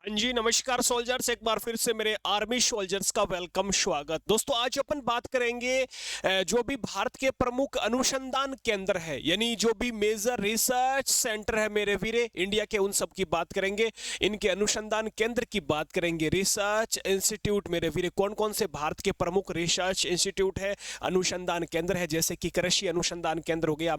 जी नमस्कार सोल्जर्स, एक बार फिर से मेरे आर्मी सोल्जर्स का वेलकम स्वागत। दोस्तों आज अपन बात करेंगे जो भी भारत के प्रमुख अनुसंधान केंद्र है, यानी जो भी मेजर रिसर्च सेंटर है मेरे वीरे इंडिया के, उन सब की बात करेंगे। इनके अनुसंधान केंद्र की बात करेंगे, रिसर्च इंस्टीट्यूट मेरे वीरे, कौन कौन से भारत के प्रमुख रिसर्च इंस्टीट्यूट है, अनुसंधान केंद्र है। जैसे कि कृषि अनुसंधान केंद्र हो गया,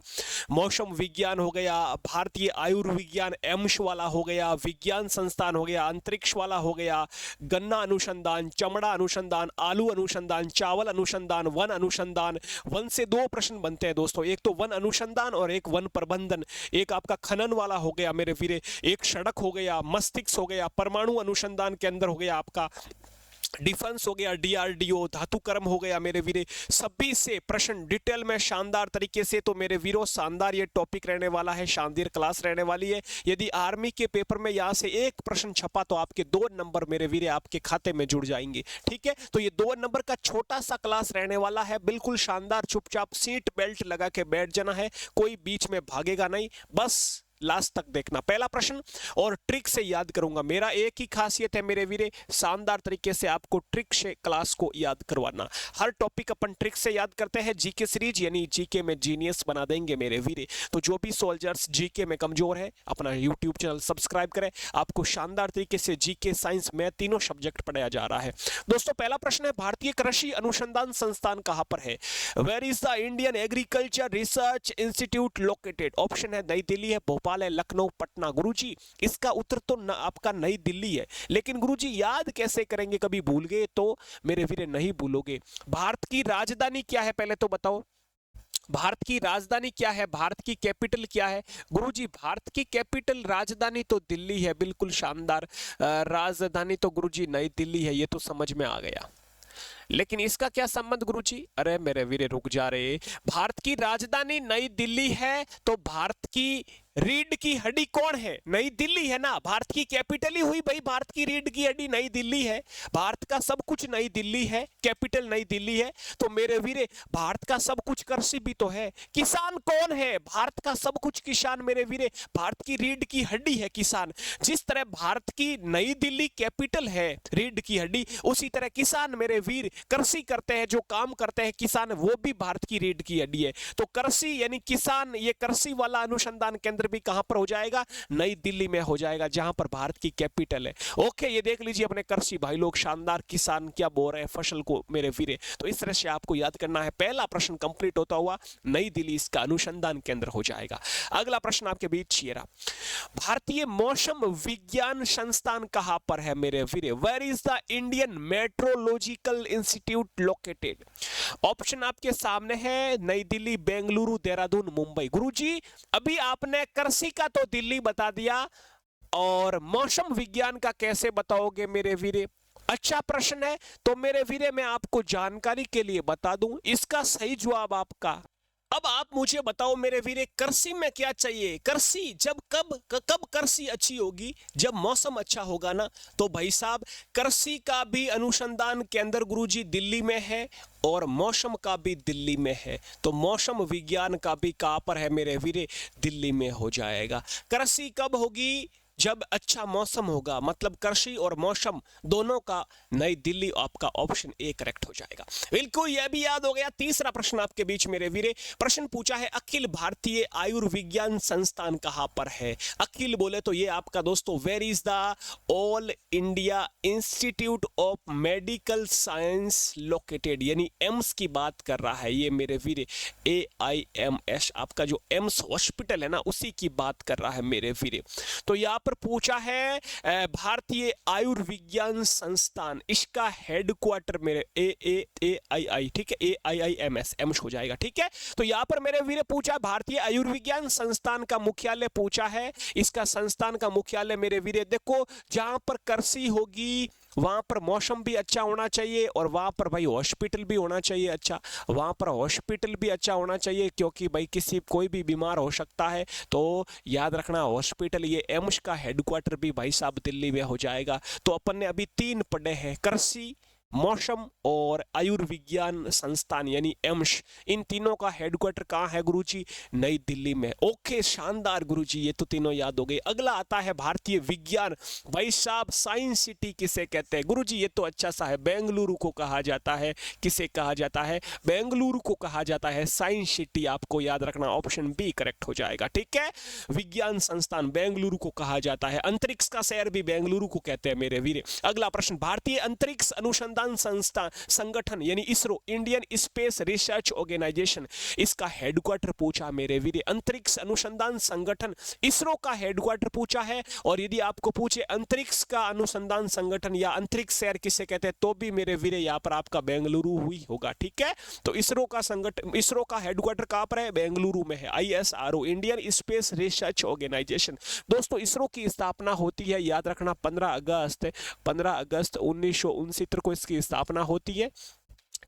मौसम विज्ञान हो गया, भारतीय आयुर्विज्ञान एम्स वाला हो गया, विज्ञान संस्थान हो गया, अंतरिक्ष वाला हो गया, गन्ना अनुसंधान, चमड़ा अनुसंधान, आलू अनुसंधान, चावल अनुसंधान, वन अनुसंधान। वन से दो प्रश्न बनते हैं दोस्तों, एक तो वन अनुसंधान और एक वन प्रबंधन। एक आपका खनन वाला हो गया मेरे वीरे, एक सड़क हो गया, मस्तिष्क हो गया, परमाणु अनुसंधान केंद्र हो गया, आपका डिफेंस हो गया, डीआरडीओ, धातुकर्म हो गया मेरे वीरे। सभी से प्रश्न डिटेल में शानदार तरीके से, तो मेरे वीरों शानदार ये टॉपिक रहने वाला है, शानदार क्लास रहने वाली है। यदि आर्मी के पेपर में यहाँ से एक प्रश्न छपा तो आपके 2 नंबर मेरे वीरे आपके खाते में जुड़ जाएंगे। ठीक है, तो ये 2 नंबर का छोटा सा क्लास रहने वाला है, बिल्कुल शानदार। चुपचाप सीट बेल्ट लगा के बैठ जाना है, कोई बीच में भागेगा नहीं, बस लास्ट तक देखना। पहला प्रश्न और ट्रिक से याद करूंगा, मेरा एक ही खासियत है मेरे वीरे, शानदार तरीके से आपको ट्रिक से क्लास को याद करवाना। हर टॉपिक अपन ट्रिक से याद करते हैं, जीके सीरीज यानी जीके में जीनियस बना देंगे मेरे वीरे। तो जो भी सोल्जर्स जीके में कमजोर है, अपना यूट्यूब चैनल सब्सक्राइब करें, आपको शानदार तरीके से जीके, साइंस, मैथ तीनों सब्जेक्ट पढ़ाया जा रहा है। दोस्तों पहला प्रश्न है, भारतीय कृषि अनुसंधान संस्थान कहां पर है? Where is the Indian agriculture research institute located? Option है नई दिल्ली है, भोपाल है, लखनऊ, पटना। गुरुजी इसका उत्तर तो आपका नई दिल्ली है, लेकिन गुरुजी याद कैसे करेंगे? कभी भूल गए तो मेरे वीरे नहीं भूलोगे। भारत की राजधानी क्या है पहले तो बताओ, भारत की राजधानी क्या है, भारत की कैपिटल क्या है? गुरुजी भारत की कैपिटल राजधानी तो दिल्ली है, बिल्कुल शानदार। राजधानी तो गुरुजी नई दिल्ली है, ये तो समझ में आ गया, लेकिन इसका क्या संबंध गुरुजी? अरे मेरे वीरे रुक जा रहे, भारत की राजधानी नई दिल्ली है तो भारत की रीढ़ की हड्डी कौन है? नई दिल्ली है ना। भारत की कैपिटल ही हुई भाई, भारत की रीढ़ की हड्डी नई दिल्ली है, भारत का सब कुछ नई दिल्ली है, कैपिटल नई दिल्ली है। तो मेरे वीरे भारत का सब कुछ कृषि भी तो है। किसान कौन है? भारत का सब कुछ किसान मेरे वीरे, भारत की रीढ़ की हड्डी है किसान। जिस तरह भारत की नई दिल्ली कैपिटल है, रीढ़ की हड्डी, उसी तरह किसान मेरे वीर कृषि करते हैं, जो काम करते हैं किसान, वो भी भारत की रीढ़ की हड्डी है। तो कृषि यानी किसान, ये कृषि वाला अनुसंधान केंद्र भी कहां पर हो जाएगा? नई दिल्ली में हो जाएगा, जहां पर भारत की कैपिटल है। ओके, ये देख लीजिए अपने कृषि भाई लोग, शानदार। किसान क्या बो रहे हैं फसल को मेरे वीरे, तो इस तरह से आपको याद करना है। पहला प्रश्न कंप्लीट होता हुआ नई दिल्ली इसका अनुसंधान केंद्र हो जाएगा। अगला प्रश्न आपके बीच ये रहा, भारतीय मौसम विज्ञान संस्थान कहां पर है मेरे वीरे? Where is the Indian meteorological institute located? Option आपके सामने है, नई दिल्ली, बेंगलुरु, देहरादून, मुंबई। गुरुजी अभी आपने कृषि का तो दिल्ली बता दिया, और मौसम विज्ञान का कैसे बताओगे मेरे वीरे? अच्छा प्रश्न है, तो मेरे वीरे मैं आपको जानकारी के लिए बता दूं, इसका सही जवाब आपका। अब आप मुझे बताओ मेरे वीरे, कृषि में क्या चाहिए? कृषि जब कब कृषि अच्छी होगी? जब मौसम अच्छा होगा ना। तो भाई साहब कृषि का भी अनुसंधान केंद्र गुरुजी दिल्ली में है, और मौसम का भी दिल्ली में है। तो मौसम विज्ञान का भी कहां पर है मेरे वीरे? दिल्ली में हो जाएगा। कृषि कब होगी? जब अच्छा मौसम होगा, मतलब कृषि और मौसम दोनों का नई दिल्ली, आपका ऑप्शन ए करेक्ट हो जाएगा। बिल्कुल, यह भी याद हो गया। तीसरा प्रश्न आपके बीच मेरे वीरे, प्रश्न पूछा है, अखिल भारतीय आयुर्विज्ञान संस्थान कहां पर है? अखिल बोले तो ये आपका दोस्तों, where is the all India institute of medical science located, यानी एम्स की बात कर रहा है ये मेरे वीरे। AIMS आपका जो एम्स हॉस्पिटल है ना, उसी की बात कर रहा है मेरे वीरे। तो यहाँ पर पूछा है भारतीय आयुर्विज्ञान संस्थान, इसका हेडक्वार्टर मेरे AAI, ठीक है, AIIMS, एम्स हो जाएगा। ठीक है, तो यहाँ पर मेरे वीरे पूछा भारतीय आयुर्विज्ञान संस्थान का मुख्यालय पूछा है। इसका संस्थान का मुख्यालय मेरे वीरे देखो, जहां पर कृषि होगी वहां पर मौसम भी अच्छा होना चाहिए, और वहां पर भाई हॉस्पिटल भी होना चाहिए अच्छा, वहां पर हॉस्पिटल भी अच्छा होना चाहिए, क्योंकि भाई किसी कोई भी बीमार हो सकता है। तो याद रखना हॉस्पिटल, ये एम्स का हेडक्वार्टर भी भाई साहब दिल्ली में हो जाएगा। तो अपन ने अभी 3 पढ़े हैं, कृषि, मौसम और आयुर्विज्ञान संस्थान यानी एम्स, इन तीनों का हेडक्वार्टर कहाँ है गुरुजी? नई दिल्ली में। ओके, शानदार गुरुजी, ये तो तीनों याद हो गए। अगला आता है भारतीय विज्ञान, भाई साहब साइंस सिटी किसे कहते हैं गुरुजी? ये तो अच्छा सा है, बेंगलुरु को कहा जाता है। किसे कहा जाता है? बेंगलुरु को कहा जाता है साइंस सिटी, आपको याद रखना, ऑप्शन बी करेक्ट हो जाएगा। ठीक है, विज्ञान संस्थान बेंगलुरु को कहा जाता है। अंतरिक्ष का शहर भी बेंगलुरु को कहते हैं मेरे वीरे। अगला प्रश्न, भारतीय अंतरिक्ष अनुसंधान संस्था संगठन यानी ISRO, Indian space research organisation, इसका हेडक्वार्टर पूछा मेरे वीरे। अंतरिक्ष अनुसंधान संगठन इसरो का हेडक्वार्टर पूछा है, और यदि आपको पूछे अंतरिक्ष का अनुसंधान संगठन या अंतरिक्ष शहर किसे कहते हैं, तो भी मेरे वीरे यहाँ पर आपका बेंगलुरु हुई होगा। ठीक है, तो इसरो का संगठन, इसरो का हेडक्वार्टर कहाँ पर है? बेंगलुरु में है। ISRO, Indian space research organisation. दोस्तों इसरो की स्थापना होती है, याद रखना, 15 अगस्त 1969 को इसकी स्थापना होती है।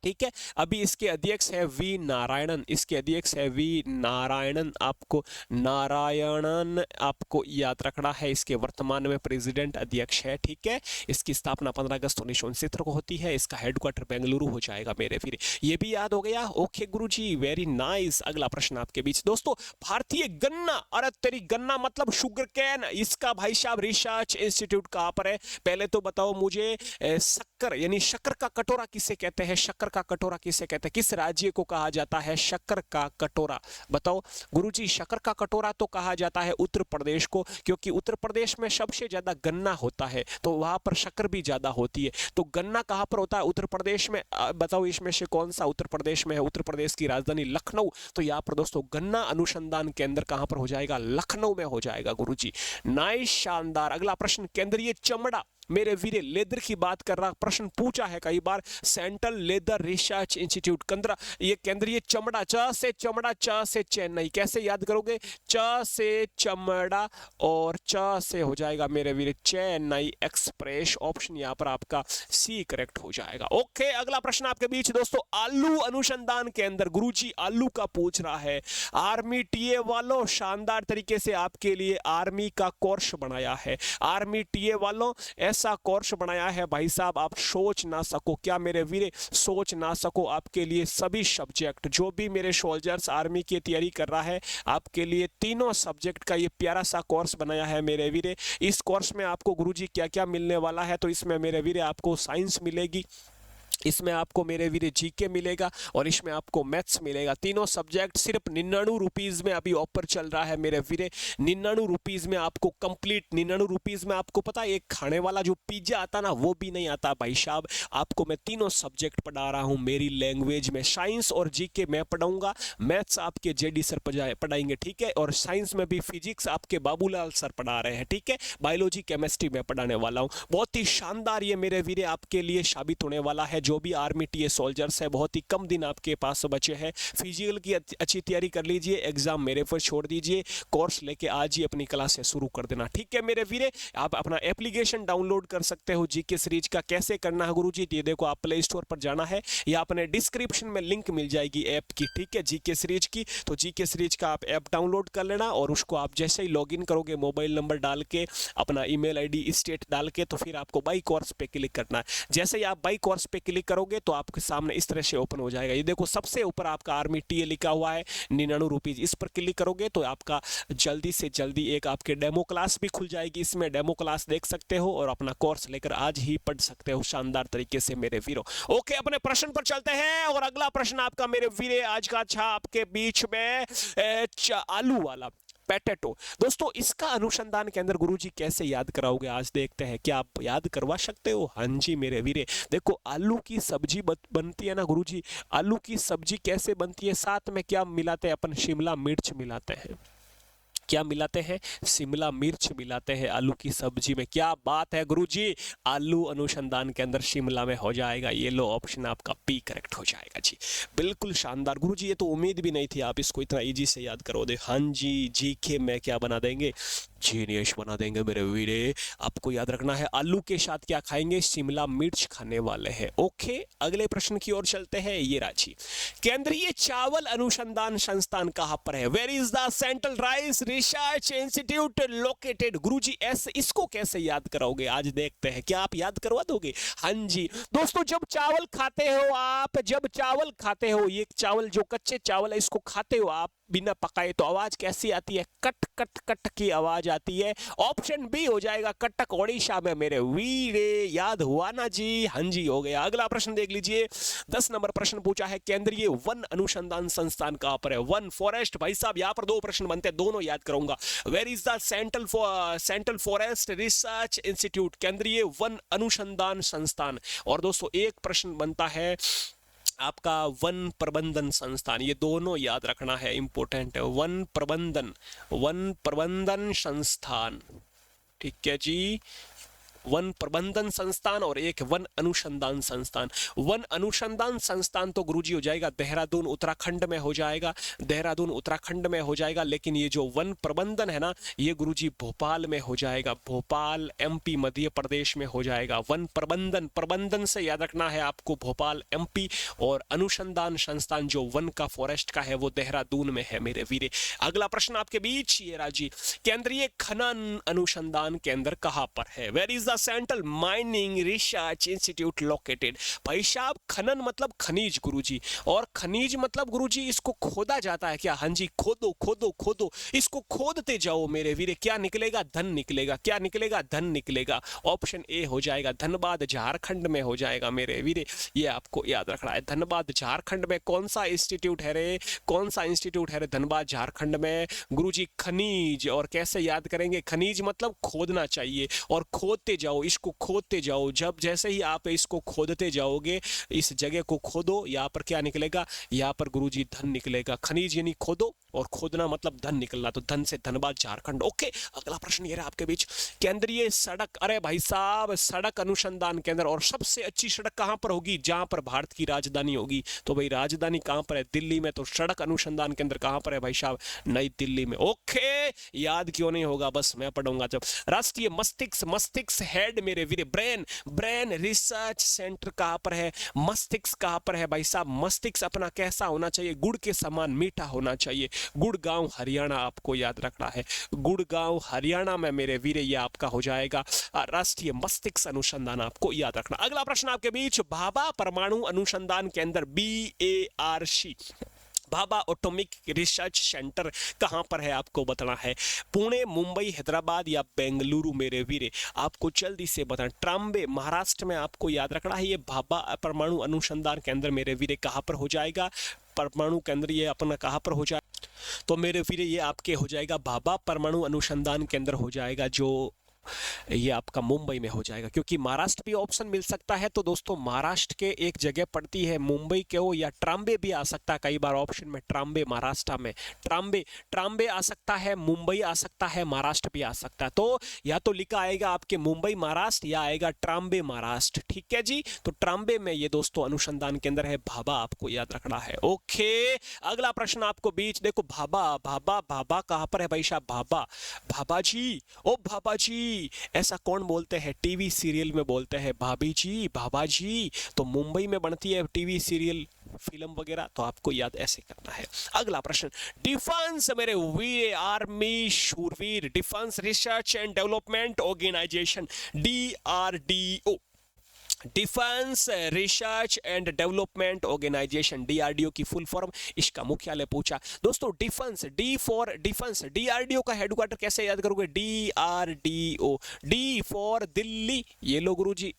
ठीक है, अभी इसके अध्यक्ष है वी नारायणन, इसके अध्यक्ष है वी नारायणन, आपको नारायणन आपको याद रखना है। इसके वर्तमान में प्रेसिडेंट अध्यक्ष है। ठीक है, इसकी स्थापना 15 अगस्त 1969 को होती है। इसका हेडक्वार्टर बेंगलुरु हो जाएगा मेरे फिर, ये भी याद हो गया। ओके गुरुजी, वेरी नाइस। अगला प्रश्न आपके बीच दोस्तों, भारतीय गन्ना, अरे तेरी गन्ना मतलब शुगर कैन, इसका भाई साहब रिसर्च इंस्टीट्यूट कहाँ पर है? पहले तो बताओ मुझे, शक्कर यानी शक्कर का कटोरा किसे कहते हैं? शक्कर का कटोरा किसे कहते हैं? किस राज्य को कहा जाता है शक्कर का कटोरा? बताओ गुरुजी, शक्कर का कटोरा तो कहा जाता है उत्तर प्रदेश को, क्योंकि उत्तर प्रदेश में सबसे ज्यादा गन्ना होता है, तो वहां पर शक्कर भी ज्यादा होती है। तो गन्ना कहां पर होता है? उत्तर प्रदेश में। बताओ इसमें से कौन सा उत्तर प्रदेश में है? उत्तर प्रदेश की राजधानी लखनऊ। तो यहाँ पर दोस्तों गन्ना अनुसंधान केंद्र कहां पर हो जाएगा? लखनऊ में हो जाएगा गुरुजी। नाइस, शानदार। अगला प्रश्न, केंद्रीय चमड़ा, मेरे वीरे लेदर की बात कर रहा, प्रश्न पूछा है कई बार, central leather research institute Kandra, ये केंद्रीय चमड़ा, च से चमड़ा, च से चेन्नई, कैसे याद करोगे? च से चमड़ा और च से हो जाएगा मेरे वीरे चेन्नई एक्सप्रेस। ऑप्शन यहाँ पर आपका सी करेक्ट हो जाएगा। ओके, अगला प्रश्न आपके बीच दोस्तों, आलू अनुसंधान केंद्र, गुरुजी आलू का पूछ रहा है। आर्मी टीए वालों, शानदार तरीके से आपके लिए आर्मी का कोर्स बनाया है। आर्मी टीए वालों ऐसा कोर्स बनाया है भाई साहब, आप सोच ना सको। क्या मेरे वीरे? सोच ना सको। आपके लिए सभी सब्जेक्ट, जो भी मेरे सोल्जर्स आर्मी की तैयारी कर रहा है, आपके लिए तीनों सब्जेक्ट का ये प्यारा सा कोर्स बनाया है मेरे वीरे। इस कोर्स में आपको गुरुजी क्या क्या मिलने वाला है? तो इसमें मेरे वीरे आपको साइंस मिलेगी, इसमें आपको मेरे वीरे जीके मिलेगा, और इसमें आपको मैथ्स मिलेगा। तीनों सब्जेक्ट सिर्फ 99 रुपीज़ में अभी ऑफर चल रहा है मेरे वीरे। 99 रुपीज़ में आपको कंप्लीट, 99 रुपीज़ में आपको पता है एक खाने वाला जो पिज्जा आता ना, वो भी नहीं आता भाई साहब। आपको मैं तीनों सब्जेक्ट पढ़ा रहा हूँ मेरी लैंग्वेज में। साइंस और जीके मैं पढ़ाऊंगा, मैथ्स आपके जेडी सर पढ़ाएंगे, ठीक है, और साइंस में भी फिजिक्स आपके बाबूलाल सर पढ़ा रहे हैं, ठीक है। बायोलॉजी केमिस्ट्री में पढ़ाने वाला हूँ। बहुत ही शानदार ये मेरे वीरे आपके लिए साबित होने वाला है। जो भी आर्मी टीए सोल्जर्स है, बहुत ही कम दिन आपके पास बचे हैं। फिजिकल की अच्छी तैयारी कर लीजिए, एग्जाम मेरे पर छोड़ दीजिए, कोर्स लेके आज ही अपनी क्लासें शुरू कर देना, ठीक है मेरे वीरे। आप अपना एप्लीकेशन डाउनलोड कर सकते हो जीके सीरीज का। कैसे करना है गुरुजी? ये देखो, आप प्ले स्टोर पर जाना है या अपने डिस्क्रिप्शन में लिंक मिल जाएगी ऐप की, ठीक है, जीके सीरीज की। तो जीके सीरीज का आप ऐप डाउनलोड कर लेना, और उसको आप जैसे ही लॉगिन करोगे मोबाइल नंबर डाल के, अपना ईमेल आईडी स्टेट डाल के, तो फिर आपको बाई कोर्स पे क्लिक करना है। जैसे ही आप बाई कोर्स पे क्लिक करोगे तो आपके सामने इस तरह से ओपन हो जाएगा। ये देखो, सबसे ऊपर आपका आर्मी टीए लिखा हुआ है, 99 रुपीज। इस पर क्लिक करोगे तो आपका जल्दी से जल्दी एक आपके डेमो क्लास भी खुल जाएगी। इसमें डेमो क्लास देख सकते हो और अपना कोर्स लेकर आज ही पढ़ सकते हो शानदार तरीके से मेरे वीरों। ओके, अपने प्रश्न पर चलते हैं, और अगला प्रश्न आपका मेरे वीरे आज का अच्छा आपके बीच में आलू वाला, पैटेटो। दोस्तों, इसका अनुसंधान केंद्र गुरुजी कैसे याद कराओगे? आज देखते हैं, क्या आप याद करवा सकते हो? हाँ जी मेरे वीरे। देखो, आलू की सब्जी बनती है ना गुरुजी, आलू की सब्जी कैसे बनती है? साथ में क्या मिलाते हैं अपन? शिमला मिर्च मिलाते हैं। क्या मिलाते हैं? शिमला मिर्च मिलाते हैं आलू की सब्जी में। क्या बात है गुरुजी, आलू अनुसंधान के अंदर शिमला में हो जाएगा। ये लो, ऑप्शन आपका पी करेक्ट हो जाएगा जी, बिल्कुल शानदार गुरुजी। ये तो उम्मीद भी नहीं थी आप इसको इतना इजी से याद करोगे। हाँ जी, जीके में क्या बना देंगे, जीनियस बना देंगे मेरे वीरे। आपको याद रखना है आलू के साथ क्या खाएंगे, शिमला मिर्च खाने वाले हैं। ओके, अगले प्रश्न की ओर चलते हैं। ये रांची केंद्रीय चावल अनुसंधान संस्थान कहां पर है? Where is the central rice research institute located? गुरुजी ऐसे इसको कैसे याद कराओगे, आज देखते हैं। क्या आप याद करवा दोगे? हाँ जी दोस्तों, जब चावल खाते हो आप, जब चावल खाते हो, ये चावल जो कच्चे चावल है इसको खाते हो आप बिना पकाए, तो आवाज कैसी आती है? कट कट कट की आवाज आती है। ऑप्शन बी हो जाएगा, कटक ओडिशा में मेरे वीरे। याद हुआ ना जी? हाँ जी, हो गया। अगला प्रश्न देख लीजिए, 10 नंबर प्रश्न पूछा है, केंद्रीय वन अनुसंधान संस्थान कहां पर है? One forest. भाई साहब यहां पर 2 प्रश्न बनते हैं, दोनों याद कराऊंगा। Where is the central forest research institute? केंद्रीय वन अनुसंधान संस्थान। और दोस्तों एक प्रश्न बनता है आपका वन प्रबंधन संस्थान। ये दोनों याद रखना है, इंपॉर्टेंट है। वन प्रबंधन संस्थान, ठीक है जी। वन प्रबंधन संस्थान और एक वन अनुसंधान संस्थान। वन अनुसंधान संस्थान तो गुरुजी हो जाएगा देहरादून उत्तराखंड में हो जाएगा, देहरादून उत्तराखंड में हो जाएगा। लेकिन ये जो वन प्रबंधन है ना, ये गुरुजी भोपाल में हो जाएगा, भोपाल एमपी मध्य प्रदेश में हो जाएगा। वन प्रबंधन, प्रबंधन से याद रखना है आपको भोपाल एमपी, और अनुसंधान संस्थान जो वन का फॉरेस्ट का है वो देहरादून में है मेरे वीरे। अगला प्रश्न आपके बीच ये राजी, केंद्रीय खनन अनुसंधान केंद्र कहां पर है? Where is central mining research institute located? भाई साहब खनन मतलब खनिज गुरुजी, और खनिज मतलब गुरुजी इसको खोदा जाता है क्या? हाँ जी, खोदो खोदो खोदो, इसको खोदते जाओ मेरे वीरे। क्या निकलेगा? धन निकलेगा। क्या निकलेगा? धन निकलेगा। ऑप्शन ए हो जाएगा, धनबाद झारखंड में हो जाएगा मेरे वीरे। ये आपको याद रखना है। धनबाद झारखंड में कौन सा इंस्टीट्यूट है रे? कौन सा इंस्टीट्यूट है रे धनबाद झारखंड में? गुरुजी खनिज। और कैसे याद करेंगे? खनिज मतलब खोदना चाहिए, और खोदते जाओ, इसको खोदते जाओ। जब जैसे ही आप इसको खोदते जाओगे, इस जगह को खोदो, यहाँ पर क्या निकलेगा? यहाँ पर गुरुजी धन निकलेगा। खनिज यानी खोदो, और खोदना मतलब धन निकलना, तो धन से धनबाद झारखंड। ओके, अगला प्रश्न ये रहा आपके बीच, केंद्रीय सड़क, अरे भाई साहब सड़क अनुसंधान केंद्र। और सबसे अच्छी सड़क कहां पर होगी? जहां पर भारत की राजधानी होगी। तो भाई राजधानी कहां पर है? दिल्ली में। तो सड़क अनुसंधान केंद्र कहां पर है भाई साहब? नई दिल्ली में। ओके, याद क्यों नहीं होगा? बस मैं पढ़ूंगा जब। राष्ट्रीय मस्तिष्क, मस्तिष्क हेड मेरे वीरे, ब्रेन, ब्रेन रिसर्च सेंटर कहां पर है? मस्तिष्क कहां पर है भाई साहब? मस्तिष्क अपना कैसा होना चाहिए? गुड़ के समान मीठा होना चाहिए। गुड़गांव हरियाणा आपको याद रखना है। गुड़गांव हरियाणा में मेरे वीरे ये आपका हो जाएगा राष्ट्रीय मस्तिष्क अनुसंधान, आपको याद रखना। अगला प्रश्न आपके बीच, भाभा परमाणु अनुसंधान केंद्र BARC, Bhabha atomic research centre कहां पर है? आपको बताना है। पुणे, मुंबई, हैदराबाद या बेंगलुरु मेरे वीरे? आपको जल्दी से बताना। ट्राम्बे महाराष्ट्र में आपको याद रखना है। ये भाभा परमाणु अनुसंधान केंद्र मेरे वीरे कहां पर हो जाएगा? परमाणु केंद्र ये अपना कहां पर हो जाएगा? तो मेरे वीरे ये आपके हो जाएगा भाभा परमाणु अनुसंधान केंद्र हो जाएगा, जो ये आपका मुंबई में हो जाएगा। क्योंकि महाराष्ट्र भी ऑप्शन मिल सकता है, तो दोस्तों महाराष्ट्र के एक जगह पड़ती है, मुंबई के हो, या ट्राम्बे भी आ सकता है कई बार ऑप्शन में। ट्राम्बे महाराष्ट्र में, ट्राम्बे ट्राम्बे आ सकता है, मुंबई आ सकता है, महाराष्ट्र भी आ सकता है। तो या तो लिखा आएगा आपके मुंबई महाराष्ट्र, या आएगा ट्राम्बे महाराष्ट्र। ठीक है जी, तो ट्राम्बे में ये दोस्तों अनुसंधान केंद्र है भाभा, आपको याद रखना है। ओके, अगला प्रश्न आपको बीच देखो, भाभा भाभा भाभा कहां पर है भाई साहब? भाभा, भाभा जी, ओ भाभा जी, ऐसा कौन बोलते हैं? टीवी सीरियल में बोलते हैं भाभी जी, भाभा जी। तो मुंबई में बनती है टीवी सीरियल, फिल्म वगैरह, तो आपको याद ऐसे करना है। अगला प्रश्न, डिफेंस मेरे वीर, आर्मी शूरवीर, defence research and development organisation DRDO, defence research and development organisation, DRDO की फुल फॉर्म, इसका मुख्यालय पूछा दोस्तों। Defence, D for defence, DRDO का हेडक्वार्टर कैसे याद करोगे? DRDO, D फॉर दिल्ली, ये लो गुरुजी।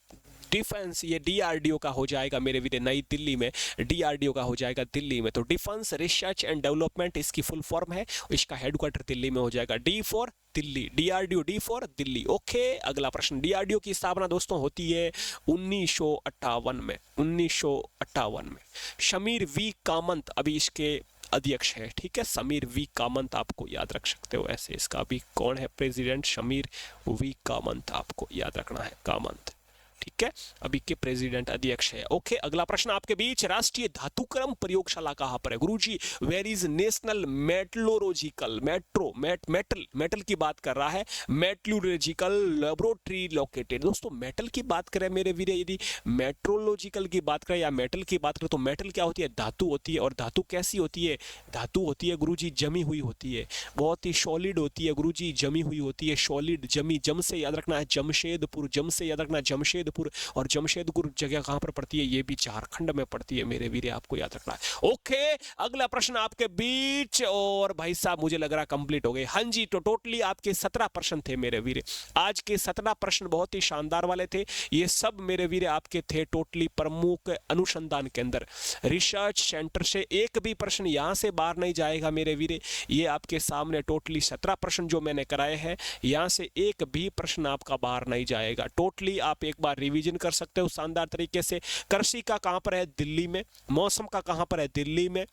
डिफेंस ये DRDO का हो जाएगा मेरे वीरे, नई दिल्ली में। DRDO का हो जाएगा दिल्ली में। तो डिफेंस रिसर्च एंड डेवलपमेंट इसकी फुल फॉर्म है, इसका हेडक्वार्टर दिल्ली में हो जाएगा। D for Delhi, DRDO, D for Delhi. Okay, अगला प्रश्न, DRDO की स्थापना दोस्तों होती है 1958 में, 1958 में। शमीर V कामत अभी इसके अध्यक्ष है। ठीक है, समीर V कामत आपको याद रख सकते हो ऐसे। इसका अभी कौन है प्रेसिडेंट? शमीर V कामत आपको याद रखना है, कामत। ठीक है, अभी के प्रेसिडेंट अध्यक्ष है। ओके, अगला प्रश्न आपके बीच, राष्ट्रीय धातुक्रम प्रयोगशाला कहां पर है? गुरुजी, where is national metallurgical metal की बात कर रहा है, मेटलर्जिकल लेबोरेटरी लोकेटेड। दोस्तों मेटल की बात करें मेरे वीर, यदि मेट्रोलॉजिकल की बात करें या मेटल की बात करें तो मेटल क्या होती है? धातु होती है। और धातु कैसी होती है? धातु होती है गुरुजी जमी हुई होती है, बहुत ही सॉलिड होती है गुरुजी, जमी हुई होती है, सॉलिड जमी। जम से याद रखना है जमशेदपुर, जम से याद रखना जमशेदपुर। और जमशेदपुर जगह कहां पर पड़ती है? ये भी झारखंड में पड़ती है मेरे वीर, आपको याद रखना है। ओके, अगला प्रश्न आपके बीच, और भाई साहब मुझे लग रहा कंप्लीट हो गए। हाँ जी, तो टोटली आपके 17 प्रश्न थे मेरे वीर। आज के 17 प्रश्न बहुत ही शानदार वाले थे। ये सब मेरे वीर आपके थे टोटली प्रमुख अनुसंधान केंद्र रिसर्च सेंटर से। एक भी प्रश्न यहां से बाहर नहीं जाएगा मेरे वीर। ये आपके सामने टोटली 17 प्रश्न जो मैंने कराए हैं, यहां से एक भी प्रश्न आपका बाहर नहीं जाएगा। टोटली आप एक बार रिवीजन कर सकते हो शानदार तरीके से। कृषि का कहां पर है? दिल्ली में। मौसम का कहां पर है? दिल्ली में।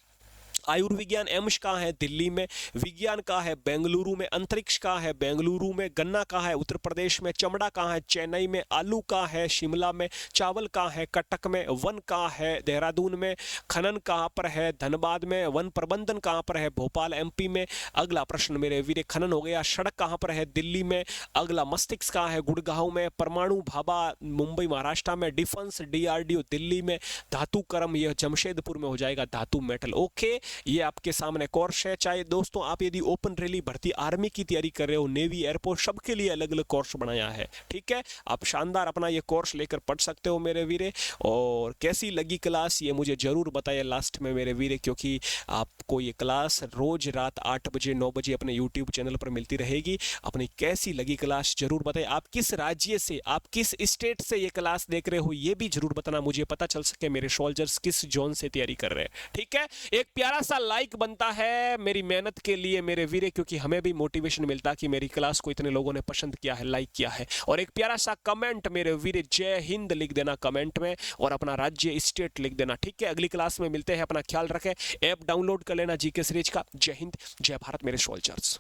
आयुर्विज्ञान एम्स कहाँ है? दिल्ली में। विज्ञान कहाँ है? बेंगलुरु में। अंतरिक्ष कहाँ है? बेंगलुरु में। गन्ना कहाँ है? उत्तर प्रदेश में। चमड़ा कहाँ है? चेन्नई में। आलू कहाँ है? शिमला में। चावल कहाँ है? कटक में। वन कहाँ है? देहरादून में। खनन कहाँ पर है? धनबाद में। वन प्रबंधन कहाँ पर है? भोपाल एमपी में। अगला प्रश्न मेरे वीरे खनन हो गया। सड़क कहाँ पर है? दिल्ली में। अगला मस्तिष्क कहाँ है? गुड़गांव में। परमाणु भाभा मुंबई महाराष्ट्र में। डिफेंस डीआरडीओ दिल्ली में। धातु कर्म यह जमशेदपुर में हो जाएगा, धातु मेटल। ओके, ये आपके सामने कोर्स है। चाहे दोस्तों आप यदि ओपन रैली भर्ती आर्मी की तैयारी कर रहे हो, नेवी एयरफोर्स, सबके लिए अलग अलग कोर्स बनाया है। ठीक है, आप शानदार अपना ये कोर्स लेकर पढ़ सकते हो मेरे वीरे। और कैसी लगी क्लास ये मुझे जरूर बताइए लास्ट में मेरे वीरे, क्योंकि आपको ये क्लास रोज रात 8 बजे 9 बजे अपने यूट्यूब चैनल पर मिलती रहेगी। अपनी कैसी लगी क्लास जरूर बताइए। आप किस राज्य से, आप किस स्टेट से ये क्लास देख रहे हो ये भी जरूर बताना, मुझे पता चल सके मेरे सोल्जर्स किस जोन से तैयारी कर रहे हैं। ठीक है, एक प्यारा सा लाइक बनता है मेरी मेहनत के लिए मेरे वीरे, क्योंकि हमें भी मोटिवेशन मिलता है कि मेरी क्लास को इतने लोगों ने पसंद किया है, लाइक किया है। और एक प्यारा सा कमेंट मेरे वीरे, जय हिंद लिख देना कमेंट में, और अपना राज्य स्टेट लिख देना। ठीक है, अगली क्लास में मिलते हैं, अपना ख्याल रखें। ऐप डाउनलोड कर लेना जीके सीरीज का। जय हिंद, जय भारत मेरे सोल्जर्स।